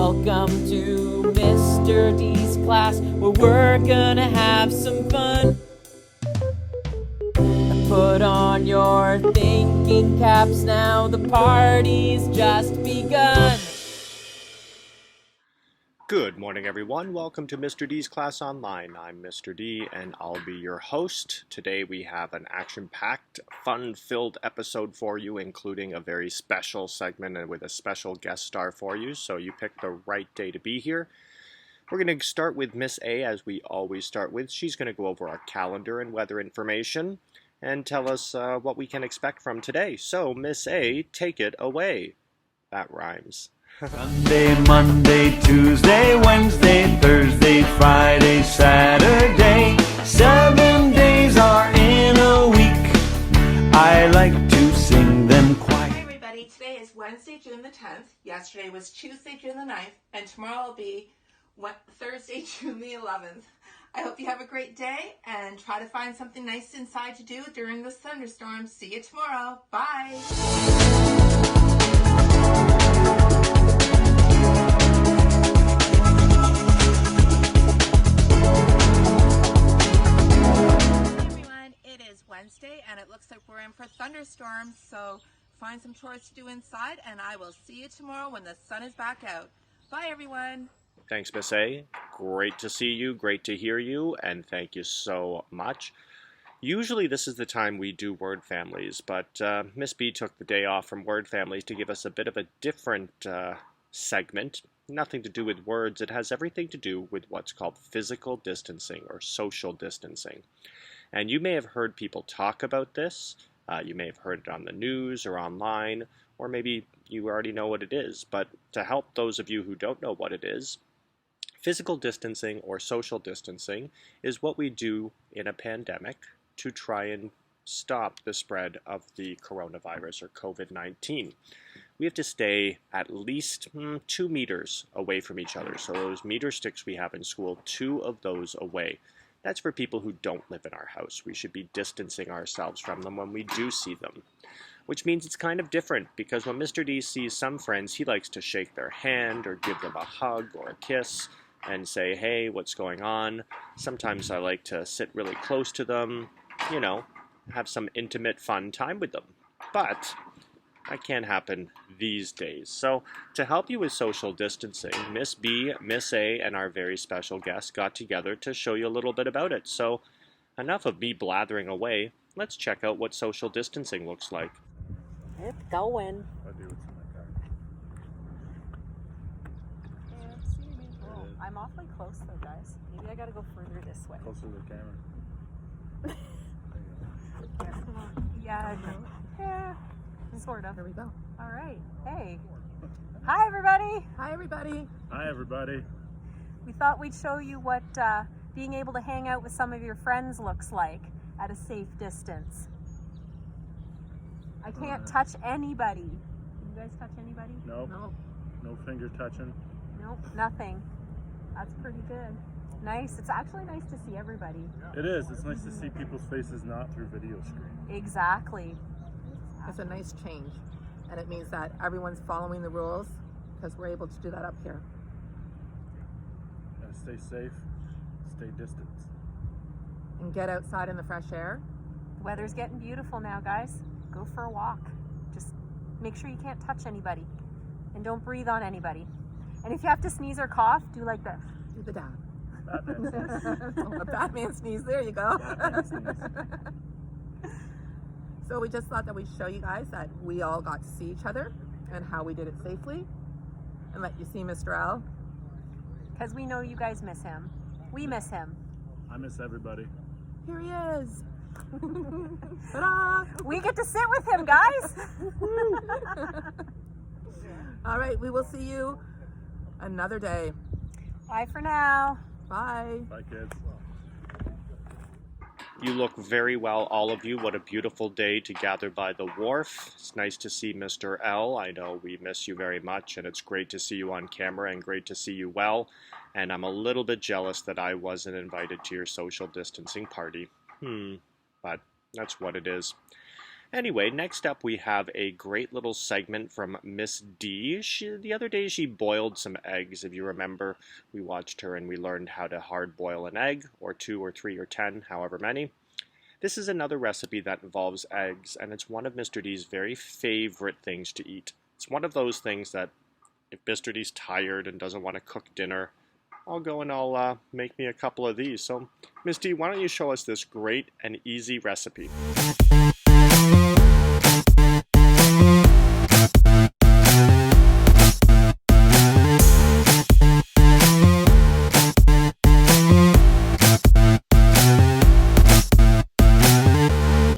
Welcome to Mr. D's class, where we're gonna have some fun. Put on your thinking caps now, the party's just begun. Good morning, everyone. Welcome to Mr. D's Class Online. I'm Mr. D, and I'll be your host. Today we have an action-packed, fun-filled episode for you, including a very special segment and with a special guest star for you, so you picked the right day to be here. We're going to start with Miss A, as we always start with. She's going to go over our calendar and weather information and tell us what we can expect from today. So, Miss A, take it away. That rhymes. Sunday, Monday, Tuesday, Wednesday, Thursday, Friday, Saturday. 7 days are in a week. I like to sing them quite. Hey everybody, today is Wednesday, June the 10th. Yesterday was Tuesday, June the 9th. And tomorrow will be Thursday, June the 11th. I hope you have a great day and try to find something nice inside to do during this thunderstorm. See you tomorrow. Bye. Wednesday, and it looks like we're in for thunderstorms, so find some chores to do inside, and I will see you tomorrow when the sun is back out. Bye, everyone. Thanks, Miss A. Great to see you, great to hear you, and thank you so much. Usually this is the time we do word families, but Miss B took the day off from word families to give us a bit of a different segment. Nothing to do with words. It has everything to do with what's called physical distancing or social distancing. And you may have heard people talk about this. You may have heard it on the news or online, or maybe you already know what it is. But to help those of you who don't know what it is, physical distancing or social distancing is what we do in a pandemic to try and stop the spread of the coronavirus or COVID-19. We have to stay at least 2 meters away from each other. So those meter sticks we have in school, 2 of those away. That's for people who don't live in our house. We should be distancing ourselves from them when we do see them. Which means it's kind of different, because when Mr. D sees some friends, he likes to shake their hand or give them a hug or a kiss and say, hey, what's going on? Sometimes I like to sit really close to them, you know, have some intimate, fun time with them. But that can't happen these days. So to help you with social distancing, Miss B, Miss A, and our very special guest got together to show you a little bit about it. So enough of me blathering away. Let's check out what social distancing looks like. It's going. I'm awfully close though, guys. Maybe I gotta go further this way. Closer to the camera. Yeah, yeah, sort of. Here we go. All right. Hey. Hi, everybody. Hi, everybody. Hi, everybody. We thought we'd show you what being able to hang out with some of your friends looks like at a safe distance. I can't touch anybody. Can you guys touch anybody? Nope. No finger touching. Nope, nothing. That's pretty good. Nice. It's actually nice to see everybody. It is. It's nice to see people's faces not through video screen. Exactly. It's a nice change, and it means that everyone's following the rules because we're able to do that up here. Gotta stay safe, stay distant. And get outside in the fresh air. The weather's getting beautiful now, guys. Go for a walk. Just make sure you can't touch anybody and don't breathe on anybody. And if you have to sneeze or cough, do like this. Do the dab. Batman sneeze. A Batman sneeze. There you go. Batman sneeze. So we just thought that we'd show you guys that we all got to see each other and how we did it safely, and let you see Mr. L. Because we know you guys miss him. We miss him. I miss everybody. Here he is. Ta-da! We get to sit with him, guys. All right, we will see you another day. Bye for now. Bye. Bye, kids. You look very well, all of you. What a beautiful day to gather by the wharf. It's nice to see Mr. L. I know we miss you very much, and it's great to see you on camera and great to see you well. And I'm a little bit jealous that I wasn't invited to your social distancing party. But that's what it is. Anyway, next up we have a great little segment from Miss D. The other day she boiled some eggs. If you remember, we watched her and we learned how to hard boil an egg, or 2 or 3 or 10, however many. This is another recipe that involves eggs, and it's one of Mr. D's very favorite things to eat. It's one of those things that if Mr. D's tired and doesn't want to cook dinner, I'll go and I'll make me a couple of these. So, Miss D, why don't you show us this great and easy recipe?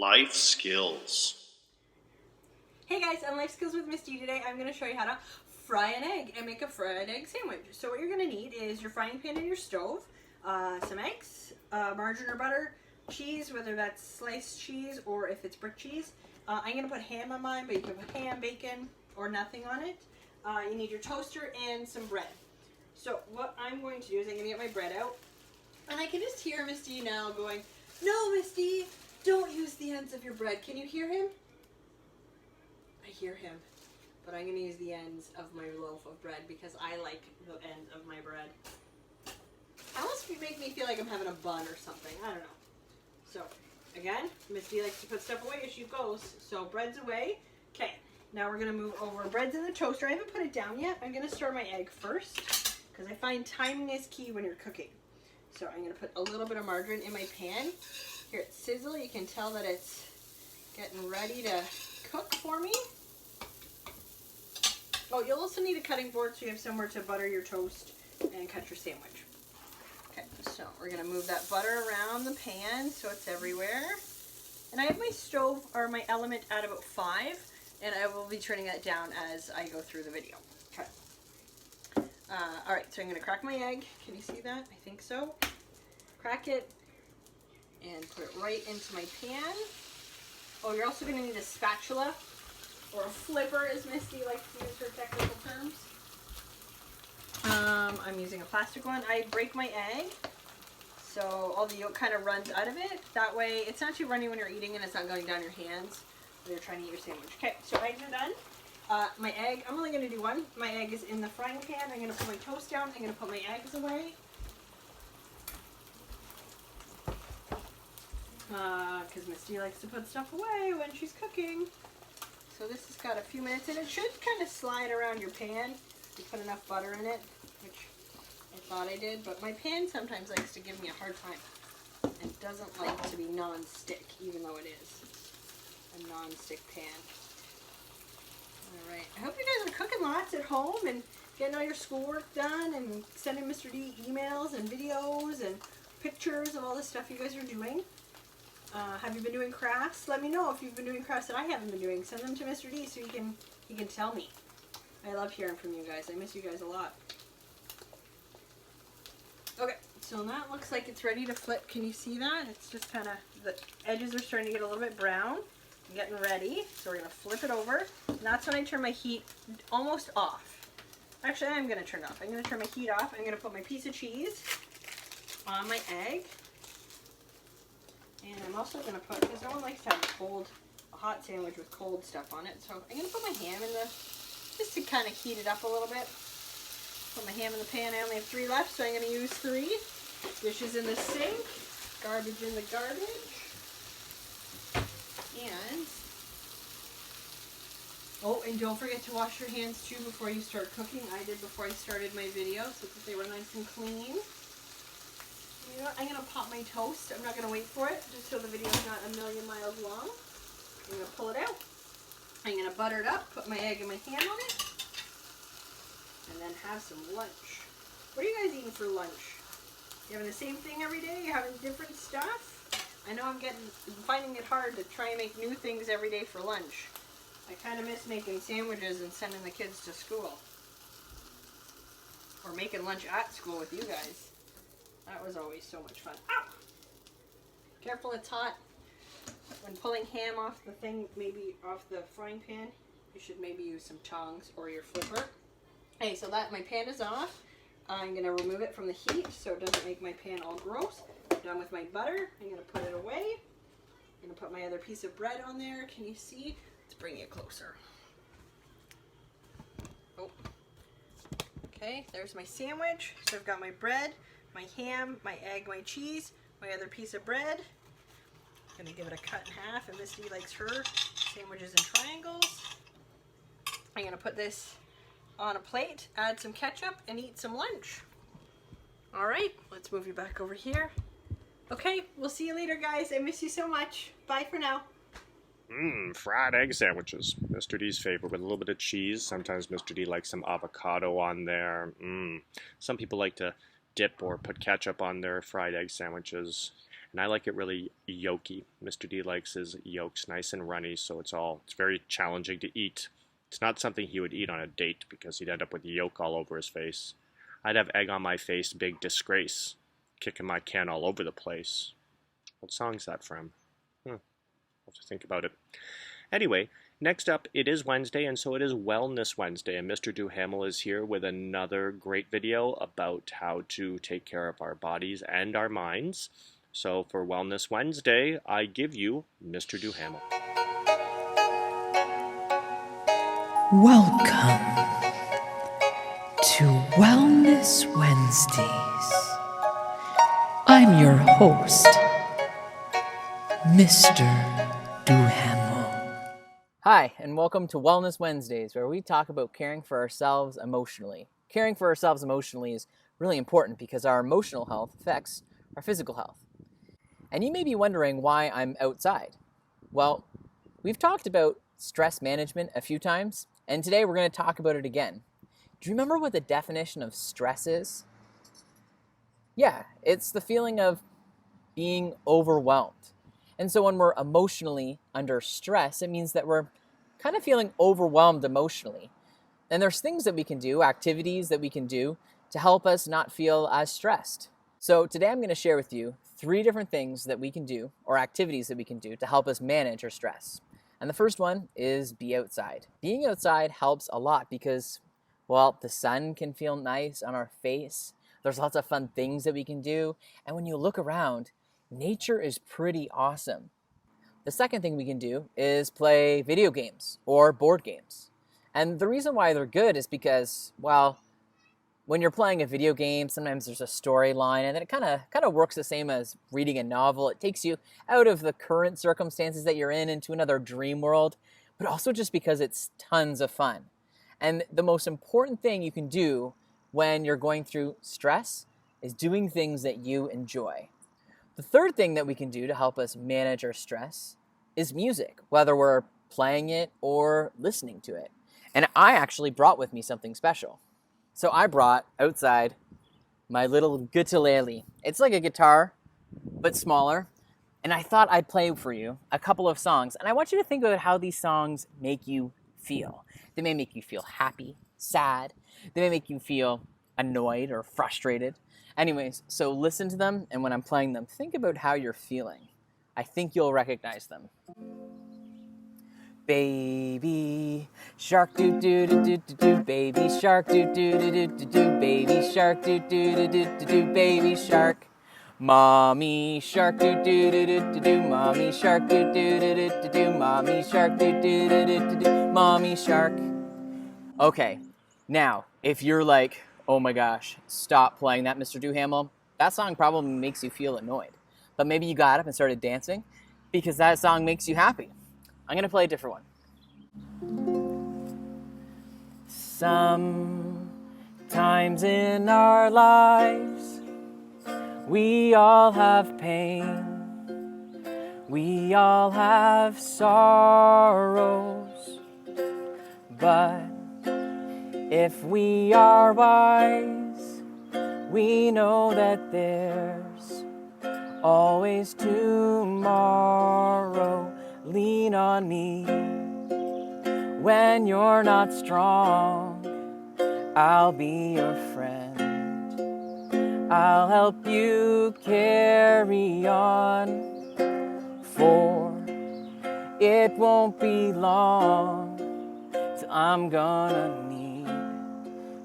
Life skills. Hey guys, on Life Skills with Miss D today, I'm going to show you how to fry an egg and make a fried egg sandwich. So what you're going to need is your frying pan and your stove, some eggs, margarine or butter, cheese, whether that's sliced cheese or if it's brick cheese. I'm going to put ham on mine, but you can put ham, bacon, or nothing on it. You need your toaster and some bread. So what I'm going to do is I'm going to get my bread out, and I can just hear Miss D now going, "No, Miss D, don't use the ends of your bread." Can you hear him? I hear him, but I'm going to use the ends of my loaf of bread because I like the ends of my bread. Almost make me feel like I'm having a bun or something. I don't know. So, again, Miss D likes to put stuff away as she goes. So, bread's away. Okay, now we're going to move over. Bread's in the toaster. I haven't put it down yet. I'm going to stir my egg first because I find timing is key when you're cooking. So, I'm going to put a little bit of margarine in my pan. Here it's sizzle. You can tell that it's getting ready to cook for me. Oh, you'll also need a cutting board so you have somewhere to butter your toast and cut your sandwich. Okay, so we're going to move that butter around the pan so it's everywhere. And I have my stove or my element at about 5, and I will be turning that down as I go through the video. Okay. Alright, so I'm going to crack my egg. Can you see that? I think so. Crack it and put it right into my pan. Oh, you're also going to need a spatula, or a flipper as Misty likes to use her technical terms. I'm using a plastic one. I break my egg so all the yolk kind of runs out of it. That way it's not too runny when you're eating and it's not going down your hands when you're trying to eat your sandwich. Okay, so eggs are done. My egg, I'm only going to do one. My egg is in the frying pan. I'm going to put my toast down. I'm going to put my eggs away. Because Misty likes to put stuff away when she's cooking. So this has got a few minutes, and it should kind of slide around your pan. You put enough butter in it, which I thought I did, but my pan sometimes likes to give me a hard time. It doesn't like to be non-stick, even though it is a non-stick pan. Alright, I hope you guys are cooking lots at home and getting all your schoolwork done and sending Mr. D emails and videos and pictures of all the stuff you guys are doing. Have you been doing crafts? Let me know if you've been doing crafts that I haven't been doing. Send them to Mr. D so he can tell me. I love hearing from you guys. I miss you guys a lot. Okay, so that looks like it's ready to flip. Can you see that? It's just kind of, the edges are starting to get a little bit brown. I'm getting ready. So we're going to flip it over. And that's when I turn my heat almost off. Actually, I'm going to turn it off. I'm going to turn my heat off. I'm going to put my piece of cheese on my egg. And I'm also going to put, because no one likes to have a hot sandwich with cold stuff on it. So I'm going to put my ham in the, just to kind of heat it up a little bit. Put my ham in the pan. I only have 3 left, so I'm going to use 3. Dishes in the sink. Garbage in the garbage. And, oh, and don't forget to wash your hands too before you start cooking. I did before I started my video so that they were nice and clean. You know what? I'm going to pop my toast. I'm not going to wait for it, just so the video is not a million miles long. I'm going to pull it out. I'm going to butter it up, put my egg and my ham on it, and then have some lunch. What are you guys eating for lunch? You having the same thing every day? You having different stuff? I know I'm finding it hard to try and make new things every day for lunch. I kind of miss making sandwiches and sending the kids to school. Or making lunch at school with you guys. That was always so much fun. Ow! Careful, it's hot. When pulling ham off the thing, maybe off the frying pan, you should maybe use some tongs or your flipper. Okay, so that my pan is off. I'm going to remove it from the heat so it doesn't make my pan all gross. I'm done with my butter. I'm going to put it away. I'm gonna put my other piece of bread on there. Can you see? Let's bring it closer. Oh. Okay, there's my sandwich. So I've got my bread, my ham, my egg, my cheese, my other piece of bread. I'm gonna give it a cut in half, and Misty likes her sandwiches in triangles. I'm gonna put this on a plate, add some ketchup, and eat some lunch. All right, let's move you back over here. Okay, we'll see you later, guys. I miss you so much. Bye for now. Fried egg sandwiches. Mr. D's favorite with a little bit of cheese. Sometimes Mr. D likes some avocado on there. Some people like to dip or put ketchup on their fried egg sandwiches. And I like it really yolky. Mr. D likes his yolks nice and runny, so it's very challenging to eat. It's not something he would eat on a date because he'd end up with yolk all over his face. I'd have egg on my face, big disgrace. Kicking my can all over the place. What song's that from? I'll have to think about it. Anyway, next up, it is Wednesday, and so it is Wellness Wednesday, and Mr. Duhamel is here with another great video about how to take care of our bodies and our minds. So for Wellness Wednesday, I give you Mr. Duhamel. Welcome to Wellness Wednesdays. I'm your host, Mr. Duhamel. Hi, and welcome to Wellness Wednesdays, where we talk about caring for ourselves emotionally. Caring for ourselves emotionally is really important because our emotional health affects our physical health. And you may be wondering why I'm outside. Well, we've talked about stress management a few times, and today we're going to talk about it again. Do you remember what the definition of stress is? Yeah, it's the feeling of being overwhelmed. And so when we're emotionally under stress, it means that we're kind of feeling overwhelmed emotionally. And there's things that we can do, activities that we can do to help us not feel as stressed. So today I'm going to share with you 3 different things that we can do, or activities that we can do to help us manage our stress. And the first one is be outside. Being outside helps a lot because, well, the sun can feel nice on our face. There's lots of fun things that we can do. And when you look around, nature is pretty awesome. The second thing we can do is play video games or board games. And the reason why they're good is because, well, when you're playing a video game, sometimes there's a storyline, and then it kind of works the same as reading a novel. It takes you out of the current circumstances that you're in into another dream world, but also just because it's tons of fun. And the most important thing you can do when you're going through stress is doing things that you enjoy. The third thing that we can do to help us manage our stress is music, whether we're playing it or listening to it. And I actually brought with me something special. So I brought outside my little ukulele. It's like a guitar, but smaller. And I thought I'd play for you a couple of songs. And I want you to think about how these songs make you feel. They may make you feel happy, sad. They may make you feel annoyed or frustrated. Anyways, so listen to them, and when I'm playing them, think about how you're feeling. I think you'll recognize them. Baby shark doo doo doo doo doo doo, baby shark doo doo doo doo doo doo, baby shark doo doo doo doo doo doo, baby shark. Mommy shark doo doo doo doo doo doo, mommy shark doo doo doo doo doo doo, mommy shark doo doo doo doo doo doo, mommy shark. Okay, now if you're like, oh my gosh, stop playing that, Mr. Duhamel, that song probably makes you feel annoyed. But maybe you got up and started dancing because that song makes you happy. I'm going to play a different one. Sometimes in our lives, we all have pain. We all have sorrows. But if we are wise, we know that there's always tomorrow. Lean on me when you're not strong. I'll be your friend. I'll help you carry on, for it won't be long till I'm gonna need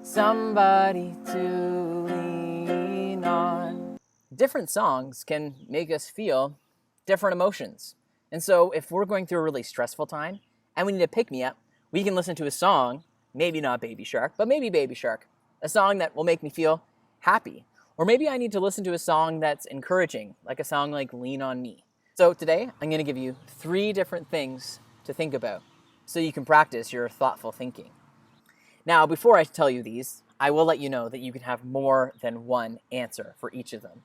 somebody to lean on. Different songs can make us feel different emotions. And so if we're going through a really stressful time and we need a pick-me-up, we can listen to a song, maybe not Baby Shark, but maybe Baby Shark, a song that will make me feel happy. Or maybe I need to listen to a song that's encouraging, like a song like Lean On Me. So today, I'm going to give you 3 different things to think about so you can practice your thoughtful thinking. Now, before I tell you these, I will let you know that you can have more than one answer for each of them.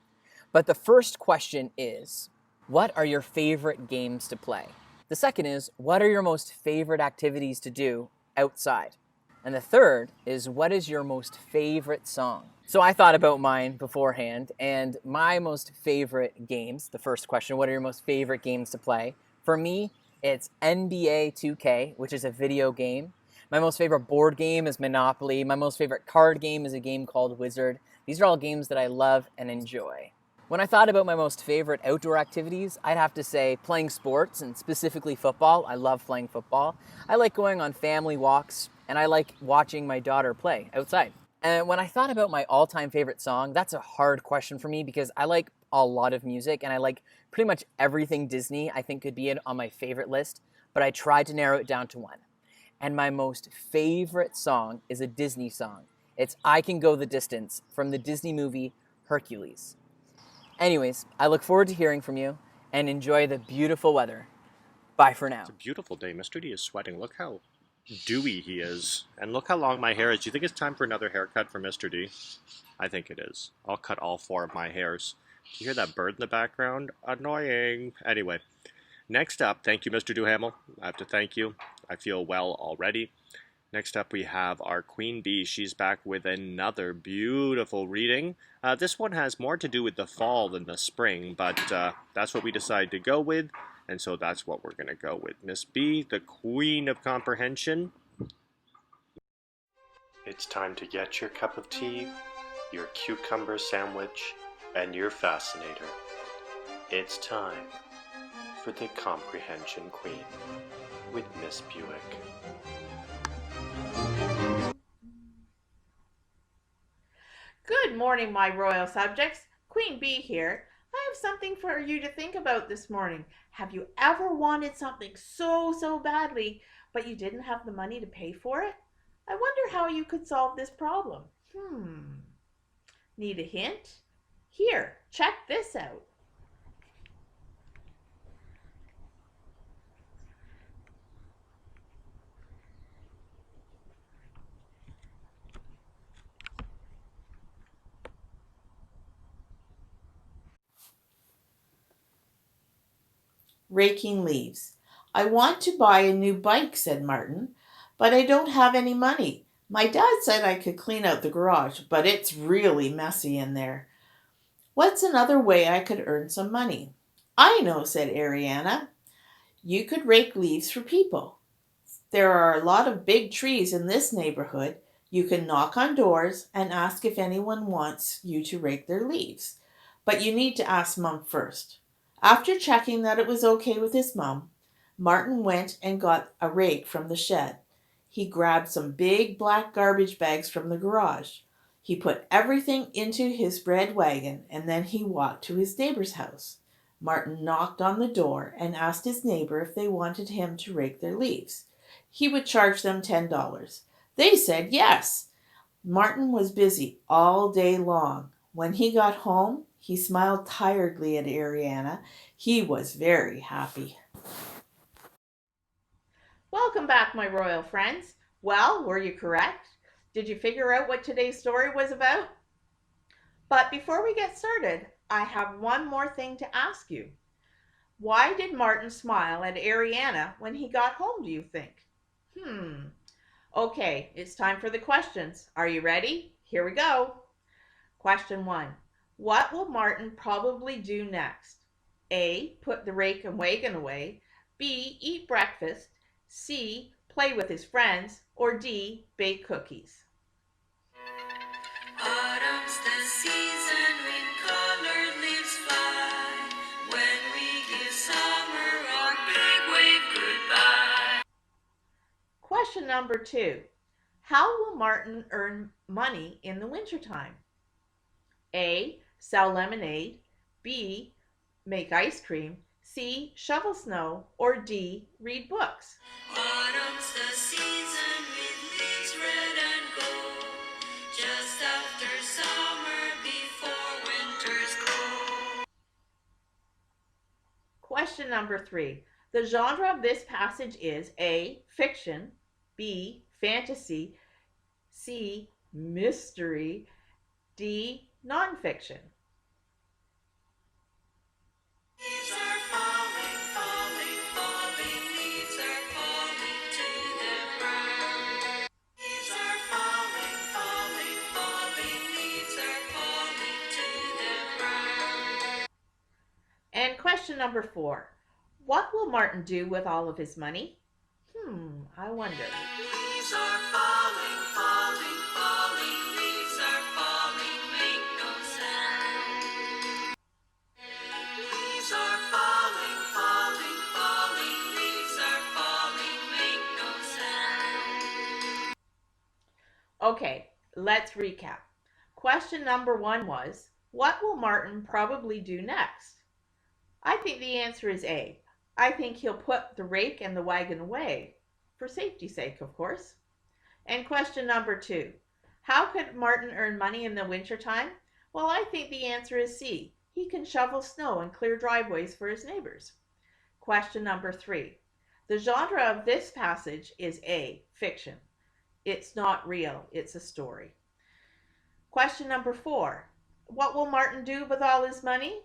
But the first question is, what are your favorite games to play? The second is, what are your most favorite activities to do outside? And the third is, what is your most favorite song? So I thought about mine beforehand, and my most favorite games, the first question, what are your most favorite games to play? For me, it's NBA 2K, which is a video game. My most favorite board game is Monopoly. My most favorite card game is a game called Wizard. These are all games that I love and enjoy. When I thought about my most favorite outdoor activities, I'd have to say playing sports, and specifically football. I love playing football. I like going on family walks, and I like watching my daughter play outside. And when I thought about my all-time favorite song, that's a hard question for me because I like a lot of music, and I like pretty much everything Disney I think could be on my favorite list, but I tried to narrow it down to one. And my most favorite song is a Disney song. It's I Can Go the Distance from the Disney movie Hercules. Anyways, I look forward to hearing from you and enjoy the beautiful weather. Bye for now. It's a beautiful day. Mr. D is sweating. Look how dewy he is. And look how long my hair is. Do you think it's time for another haircut for Mr. D? I think it is. I'll cut all 4 of my hairs. Do you hear that bird in the background? Annoying. Anyway, next up, thank you, Mr. Duhamel. I have to thank you. I feel well already. Next up, we have our Queen Bee. She's back with another beautiful reading. This one has more to do with the fall than the spring, but that's what we decided to go with, and so that's what we're going to go with. Miss B, the Queen of Comprehension. It's time to get your cup of tea, your cucumber sandwich, and your fascinator. It's time for the Comprehension Queen with Miss Buick. Good morning, my royal subjects. Queen Bee here. I have something for you to think about this morning. Have you ever wanted something so badly, but you didn't have the money to pay for it? I wonder how you could solve this problem. Need a hint? Here, check this out. Raking leaves. I want to buy a new bike, said Martin, but I don't have any money. My dad said I could clean out the garage, but it's really messy in there. What's another way I could earn some money? I know, said Ariana. You could rake leaves for people. There are a lot of big trees in this neighborhood. You can knock on doors and ask if anyone wants you to rake their leaves. But you need to ask Mom first. After checking that it was okay with his mom, Martin went and got a rake from the shed. He grabbed some big black garbage bags from the garage. He put everything into his red wagon and then he walked to his neighbor's house. Martin knocked on the door and asked his neighbor if they wanted him to rake their leaves. He would charge them $10. They said yes. Martin was busy all day long. When he got home, he smiled tiredly at Ariana. He was very happy. Welcome back, my royal friends. Well, were you correct? Did you figure out what today's story was about? But before we get started, I have one more thing to ask you. Why did Martin smile at Ariana when he got home, do you think? Okay, it's time for the questions. Are you ready? Here we go. Question 1. What will Martin probably do next? A. Put the rake and wagon away. B. Eat breakfast. C. Play with his friends. Or D. Bake cookies. Autumn's the season when colored leaves fly. When we give summer our big wave goodbye. Question number 2. How will Martin earn money in the wintertime? A. Sell lemonade. B. Make ice cream. C. Shovel snow, or D. Read books? Autumn's the season with leaves red and gold, just after summer, before winter's cold. Question number 3. The genre of this passage is A. Fiction, B. Fantasy, C. Mystery, D. Nonfiction. Leaves are falling, falling, falling, leaves are falling to the ground. Leaves are falling, falling, falling, leaves are falling to the ground. And question number 4. What will Martin do with all of his money? I wonder. Leaves are falling, falling, falling, leaves are falling, make no sound. Leaves are falling, falling, falling, leaves are falling, make no sound. Okay, let's recap. Question number 1 was, what will Martin probably do next? I think the answer is A. I think he'll put the rake and the wagon away, for safety's sake, of course. And question number 2, how could Martin earn money in the wintertime? Well, I think the answer is C. He can shovel snow and clear driveways for his neighbors. Question number 3, the genre of this passage is A. Fiction. It's not real, it's a story. Question number 4, what will Martin do with all his money?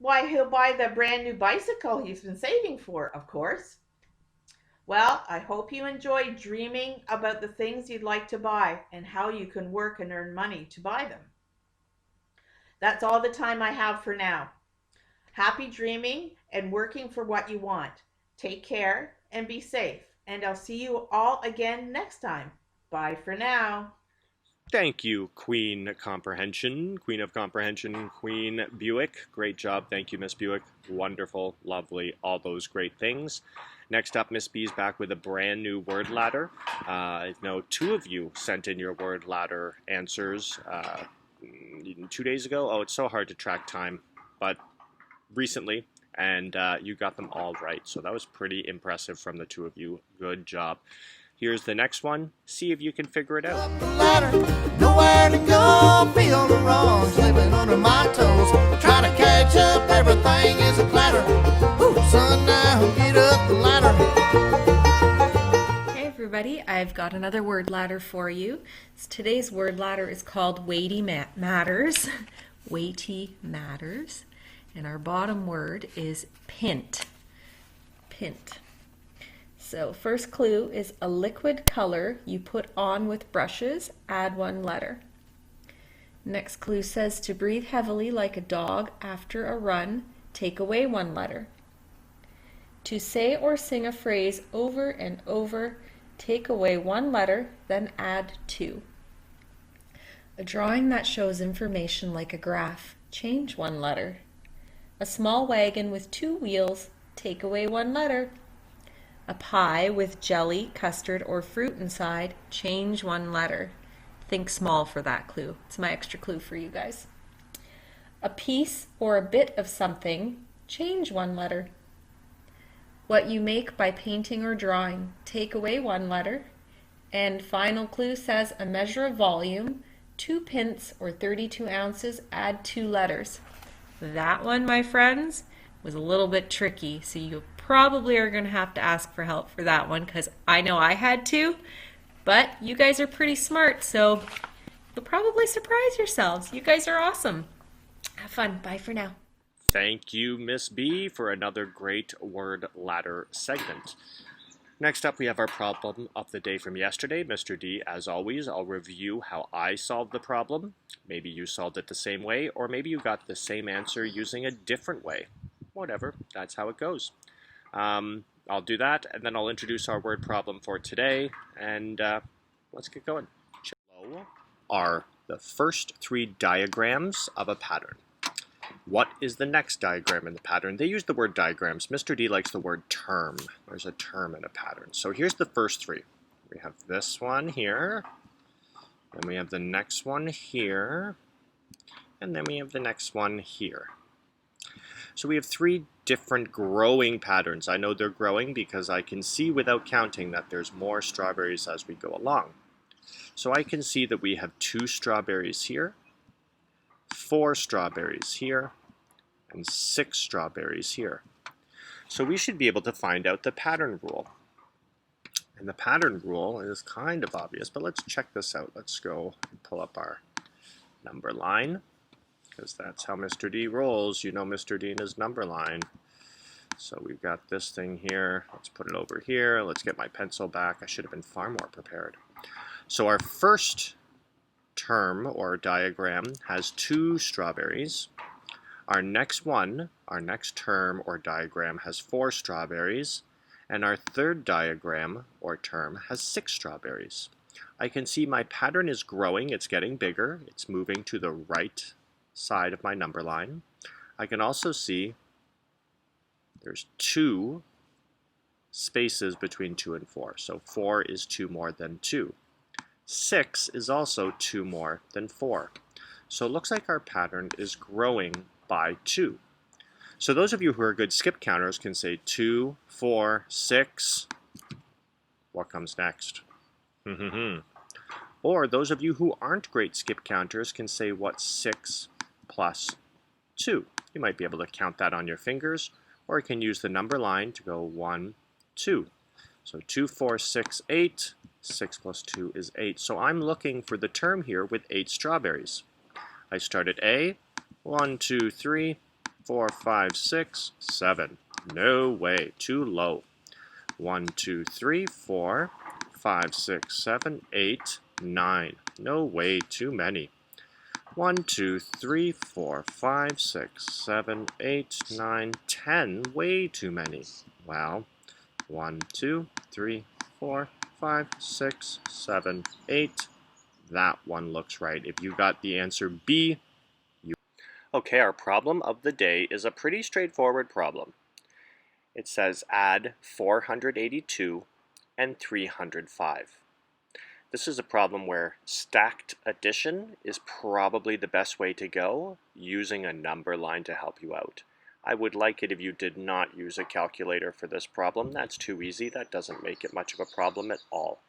Why, he'll buy the brand new bicycle he's been saving for, of course. Well, I hope you enjoyed dreaming about the things you'd like to buy and how you can work and earn money to buy them. That's all the time I have for now. Happy dreaming and working for what you want. Take care and be safe, and I'll see you all again next time. Bye for now. Thank you, Queen of Comprehension, Queen Buick. Great job. Thank you, Miss Buick. Wonderful, lovely, all those great things. Next up, Miss B is back with a brand new word ladder. I know 2 of you sent in your word ladder answers 2 days ago. Oh, it's so hard to track time, but recently, and you got them all right. So that was pretty impressive from the 2 of you. Good job. Here's the next one. See if you can figure it out. Up the ladder, nowhere to go, feel the wrong, slipping under my toes. Trying to catch up, everything is a clatter. Ooh, son, now get up the ladder. Hey everybody, I've got another word ladder for you. Today's word ladder is called Weighty Matters. Weighty Matters. And our bottom word is pint. Pint. So first clue is a liquid color you put on with brushes, add 1 letter. Next clue says to breathe heavily like a dog after a run, take away 1 letter. To say or sing a phrase over and over, take away 1 letter, then add 2. A drawing that shows information like a graph, change 1 letter. A small wagon with 2 wheels, take away 1 letter. A pie with jelly, custard, or fruit inside, change 1 letter. Think small for that clue. It's my extra clue for you guys. A piece or a bit of something, change 1 letter. What you make by painting or drawing, take away 1 letter. And final clue says a measure of volume, 2 pints or 32 ounces, add 2 letters. That one, my friends, was a little bit tricky, so you probably are going to have to ask for help for that one because I know I had to, but you guys are pretty smart, so you'll probably surprise yourselves. You guys are awesome. Have fun. Bye for now. Thank you, Miss B, for another great word ladder segment. Next up, we have our problem of the day from yesterday. Mr. D, as always, I'll review how I solved the problem. Maybe you solved it the same way, or maybe you got the same answer using a different way. Whatever, that's how it goes. I'll do that, and then I'll introduce our word problem for today, and let's get going. Below are the first 3 diagrams of a pattern. What is the next diagram in the pattern? They use the word diagrams. Mr. D likes the word term. There's a term in a pattern. So here's the first 3. We have this one here, then we have the next one here, and then we have the next one here. So we have 3 different growing patterns. I know they're growing because I can see without counting that there's more strawberries as we go along. So I can see that we have 2 strawberries here, 4 strawberries here, and 6 strawberries here. So we should be able to find out the pattern rule. And the pattern rule is kind of obvious, but let's check this out. Let's go and pull up our number line, because that's how Mr. D rolls. You know Mr. D and his number line. So we've got this thing here. Let's put it over here. Let's get my pencil back. I should have been far more prepared. So our first term or diagram has 2 strawberries. Our next one, our next term or diagram has 4 strawberries. And our third diagram or term has 6 strawberries. I can see my pattern is growing. It's getting bigger. It's moving to the right side of my number line. I can also see there's 2 spaces between 2 and 4. So 4 is 2 more than 2. 6 is also 2 more than 4. So it looks like our pattern is growing by 2. So those of you who are good skip counters can say 2, 4, 6. What comes next? Or those of you who aren't great skip counters can say what's 6 plus 2. You might be able to count that on your fingers, or you can use the number line to go 1, 2. So 2, 4, 6, 8. 6 plus 2 is 8. So I'm looking for the term here with 8 strawberries. I start at A. 1, 2, 3. 4, 5, 6, 7. No way, too low. 1, 2, 3, 4, 5, 6, 7, 8, 9. No way, too many. 1, 2, 3, 4, 5, 6, 7, 8, 9, 10. Way too many. Wow. 1, 2, 3, 4, 5, 6, 7, 8. That one looks right. If you got the answer B, okay, our problem of the day is a pretty straightforward problem. It says add 482 and 305. This is a problem where stacked addition is probably the best way to go, using a number line to help you out. I would like it if you did not use a calculator for this problem. That's too easy. That doesn't make it much of a problem at all.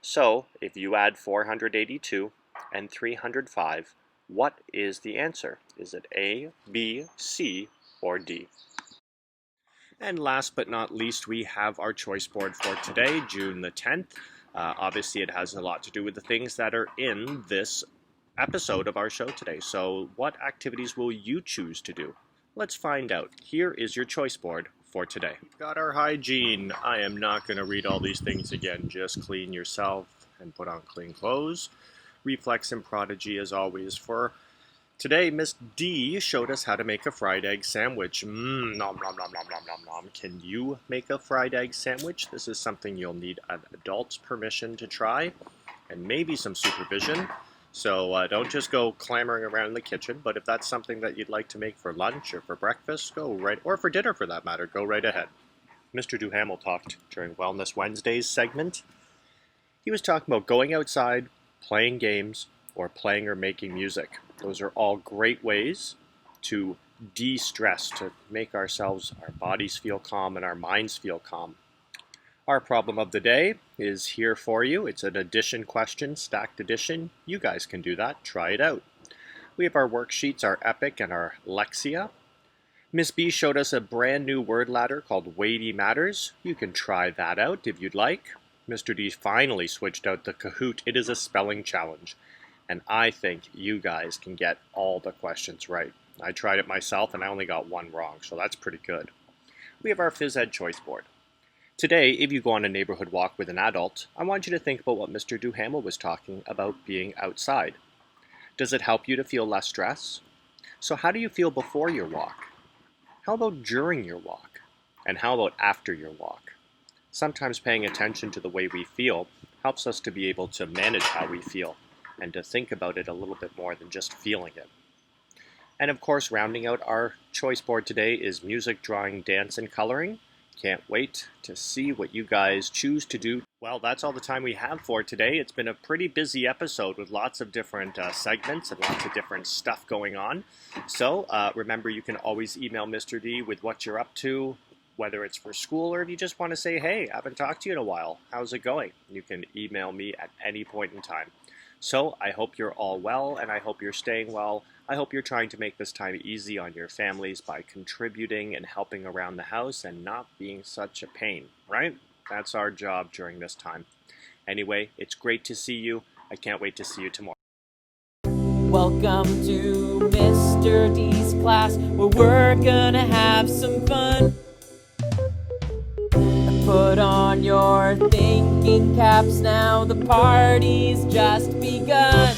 So if you add 482 and 305, what is the answer? Is it A, B, C, or D? And last but not least, we have our choice board for today, June the 10th. Obviously, it has a lot to do with the things that are in this episode of our show today. So what activities will you choose to do? Let's find out. Here is your choice board for today. We've got our hygiene. I am not going to read all these things again. Just clean yourself and put on clean clothes. Reflex and Prodigy as always. For today, Miss D showed us how to make a fried egg sandwich. Nom nom nom nom nom nom nom. Can you make a fried egg sandwich? This is something you'll need an adult's permission to try, and maybe some supervision. So don't just go clamoring around in the kitchen, but if that's something that you'd like to make for lunch or for breakfast, go right, or for dinner for that matter, go right ahead. Mr. Duhamel talked during Wellness Wednesdays segment. He was talking about going outside, playing games, or playing or making music. Those are all great ways to de-stress, to make ourselves, our bodies feel calm and our minds feel calm. Our problem of the day is here for you. It's an addition question, stacked addition. You guys can do that. Try it out. We have our worksheets, our Epic and our Lexia. Miss B showed us a brand new word ladder called Weighty Matters. You can try that out if you'd like. Mr. D finally switched out the Kahoot. It is a spelling challenge, and I think you guys can get all the questions right. I tried it myself, and I only got one wrong, so that's pretty good. We have our Phys Ed choice board. Today, if you go on a neighborhood walk with an adult, I want you to think about what Mr. Duhamel was talking about being outside. Does it help you to feel less stress? So how do you feel before your walk? How about during your walk? And how about after your walk? Sometimes paying attention to the way we feel helps us to be able to manage how we feel and to think about it a little bit more than just feeling it. And of course, rounding out our choice board today is music, drawing, dance, and coloring. Can't wait to see what you guys choose to do. Well, that's all the time we have for today. It's been a pretty busy episode with lots of different segments and lots of different stuff going on. So remember, you can always email Mr. D with what you're up to, whether it's for school or if you just want to say, hey, I haven't talked to you in a while. How's it going? You can email me at any point in time. So I hope you're all well, and I hope you're staying well. I hope you're trying to make this time easy on your families by contributing and helping around the house and not being such a pain, right? That's our job during this time. Anyway, it's great to see you. I can't wait to see you tomorrow. Welcome to Mr. D's class, where we're gonna have some fun. Put on your thinking caps now, the party's just begun.